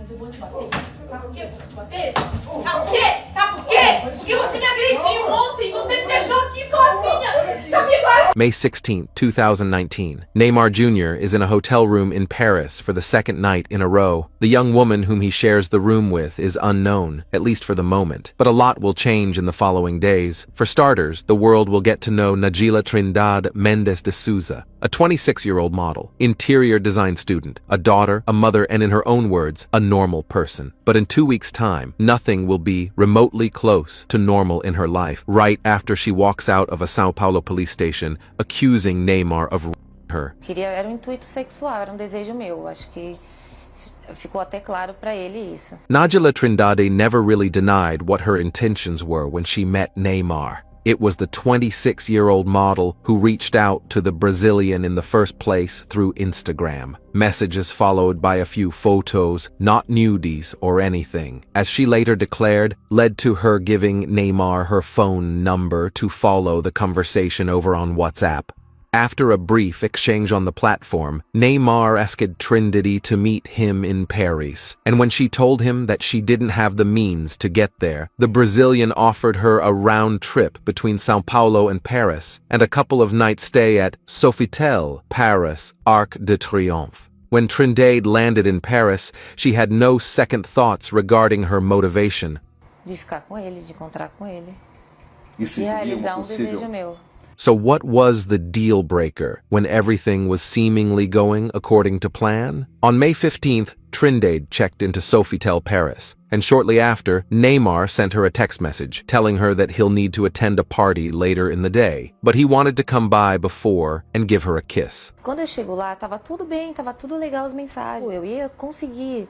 Mas eu vou te bater. Sabe por quê? Eu vou te bater? Sabe por quê? Sabe por quê? Porque você me agrediu ontem. Você me deixou aqui sozinha. Sabia agora? May 16, 2019. Neymar Jr. is in a hotel room in Paris for the second night in a row. The young woman whom he shares the room with is unknown, at least for the moment. But a lot will change in the following days. For starters, the world will get to know Nagila Trindade Mendes de Souza, a 26-year-old model, interior design student, a daughter, a mother, and in her own words, a normal person. But in 2 weeks' time, nothing will be remotely close to normal in her life, right after she walks out of a São Paulo police station accusing Neymar of her. Era intuito sexual, era desejo meu. Acho que ficou até claro para ele isso. Nagila Trindade never really denied what her intentions were when she met Neymar. It was the 26-year-old model who reached out to the Brazilian in the first place through Instagram. Messages followed by a few photos, not nudies or anything, as she later declared, led to her giving Neymar her phone number to follow the conversation over on WhatsApp. After a brief exchange on the platform, Neymar asked Trindade to meet him in Paris, and when she told him that she didn't have the means to get there, the Brazilian offered her a round trip between São Paulo and Paris, and a couple of nights stay at Sofitel, Paris, Arc de Triomphe. When Trindade landed in Paris, she had no second thoughts regarding her motivation. De ficar com ele, de encontrar com ele. Isso E seria realizar possível. desejo meu. So what was the deal breaker when everything was seemingly going according to plan? On May 15th, Trindade checked into Sofitel Paris, and shortly after, Neymar sent her a text message telling her that he'll need to attend a party later in the day, but he wanted to come by before and give her a kiss. Quando eu chego lá, tava tudo bem, tava tudo legal as mensagens. Eu ia conseguir,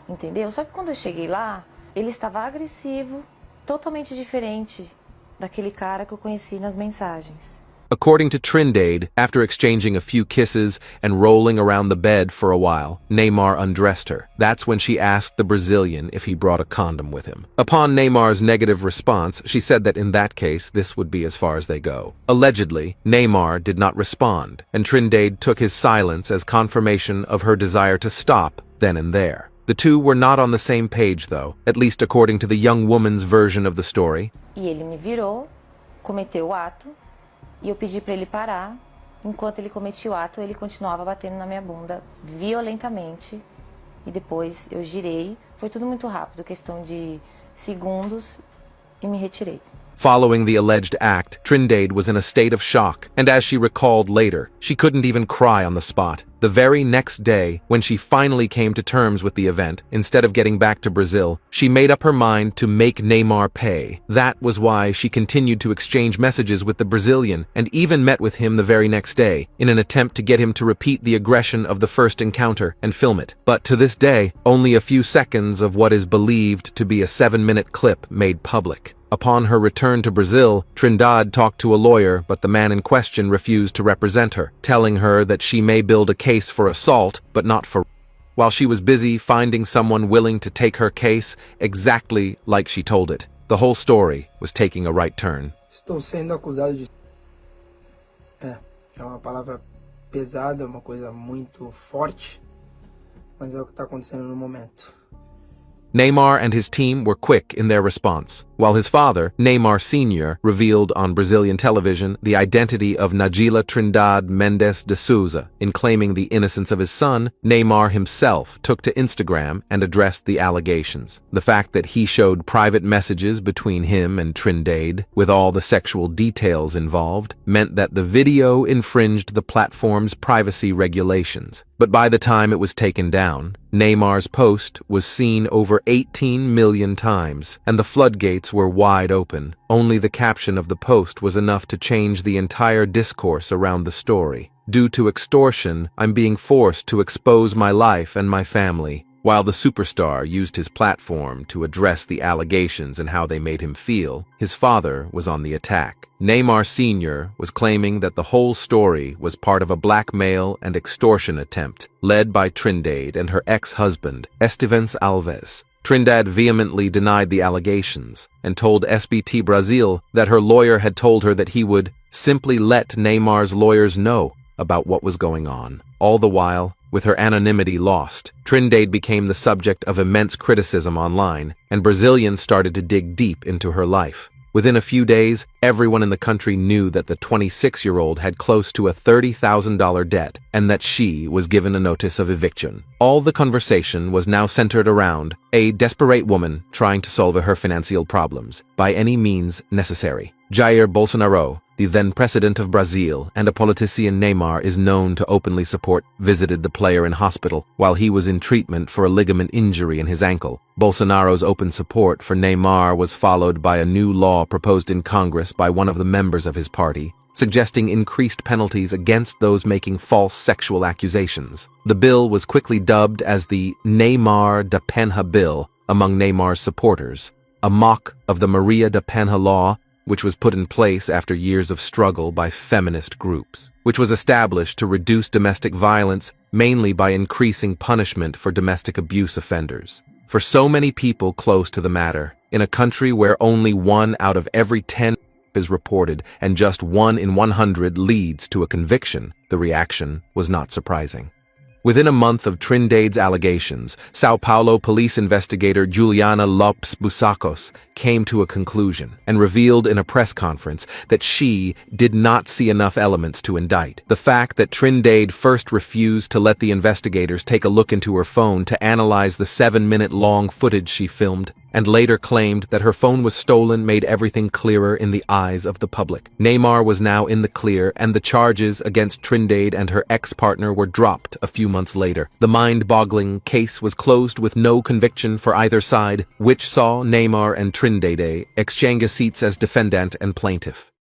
entendeu? Só que quando eu cheguei lá, ele estava agressivo, totalmente diferente daquele cara que eu conheci nas mensagens. According to Trindade, after exchanging a few kisses and rolling around the bed for a while, Neymar undressed her. That's when she asked the Brazilian if he brought a condom with him. Upon Neymar's negative response, she said that in that case, this would be as far as they go. Allegedly, Neymar did not respond, and Trindade took his silence as confirmation of her desire to stop then and there. The two were not on the same page, though, at least according to the young woman's version of the story. E ele me virou, cometeu o ato, e eu pedi para ele parar. Enquanto ele cometia o ato, ele continuava batendo na minha bunda violentamente. E depois eu girei. Foi tudo muito rápido, questão de segundos, e me retirei. Following the alleged act, Trindade was in a state of shock, and as she recalled later, she couldn't even cry on the spot. The very next day, when she finally came to terms with the event, instead of getting back to Brazil, she made up her mind to make Neymar pay. That was why she continued to exchange messages with the Brazilian, and even met with him the very next day, in an attempt to get him to repeat the aggression of the first encounter and film it. But to this day, only a few seconds of what is believed to be a 7-minute clip made public. Upon her return to Brazil, Trindade talked to a lawyer, but the man in question refused to represent her, telling her that she may build a case for assault, but not for while she was busy finding someone willing to take her case exactly like she told it. The whole story was taking a right turn. Estou sendo acusado de... É uma palavra pesada, uma coisa muito forte, mas é o que está acontecendo no momento. Neymar and his team were quick in their response, while his father, Neymar Sr., revealed on Brazilian television the identity of Nagila Trindade Mendes de Souza. In claiming the innocence of his son, Neymar himself took to Instagram and addressed the allegations. The fact that he showed private messages between him and Trindade, with all the sexual details involved, meant that the video infringed the platform's privacy regulations. But by the time it was taken down, Neymar's post was seen over 18 million times, and the floodgates were wide open. Only the caption of the post was enough to change the entire discourse around the story. Due to extortion, I'm being forced to expose my life and my family. While the superstar used his platform to address the allegations and how they made him feel, his father was on the attack. Neymar Sr. was claiming that the whole story was part of a blackmail and extortion attempt, led by Trindade and her ex-husband, Estevão Alves. Trindade vehemently denied the allegations and told SBT Brazil that her lawyer had told her that he would simply let Neymar's lawyers know about what was going on. All the while, With her anonymity lost, Trindade became the subject of immense criticism online, and Brazilians started to dig deep into her life. Within a few days, everyone in the country knew that the 26-year-old had close to a $30,000 debt and that she was given a notice of eviction. All the conversation was now centered around a desperate woman trying to solve her financial problems by any means necessary. Jair Bolsonaro, the then president of Brazil and a politician Neymar is known to openly support, visited the player in hospital while he was in treatment for a ligament injury in his ankle. Bolsonaro's open support for Neymar was followed by a new law proposed in Congress by one of the members of his party, suggesting increased penalties against those making false sexual accusations. The bill was quickly dubbed as the Neymar da Penha Bill among Neymar's supporters, a mock of the Maria da Penha law, which was put in place after years of struggle by feminist groups, which was established to reduce domestic violence mainly by increasing punishment for domestic abuse offenders. For so many people close to the matter, in a country where only 1 out of every 10 is reported and just 1 in 100 leads to a conviction, the reaction was not surprising. Within a month of Trindade's allegations, Sao Paulo police investigator Juliana Lopes Busacos came to a conclusion and revealed in a press conference that she did not see enough elements to indict. The fact that Trindade first refused to let the investigators take a look into her phone to analyze the 7-minute-long footage she filmed and later claimed that her phone was stolen made everything clearer in the eyes of the public. Neymar was now in the clear, and the charges against Trindade and her ex-partner were dropped a few months later. The mind-boggling case was closed with no conviction for either side, which saw Neymar and Trindade exchange seats as defendant and plaintiff.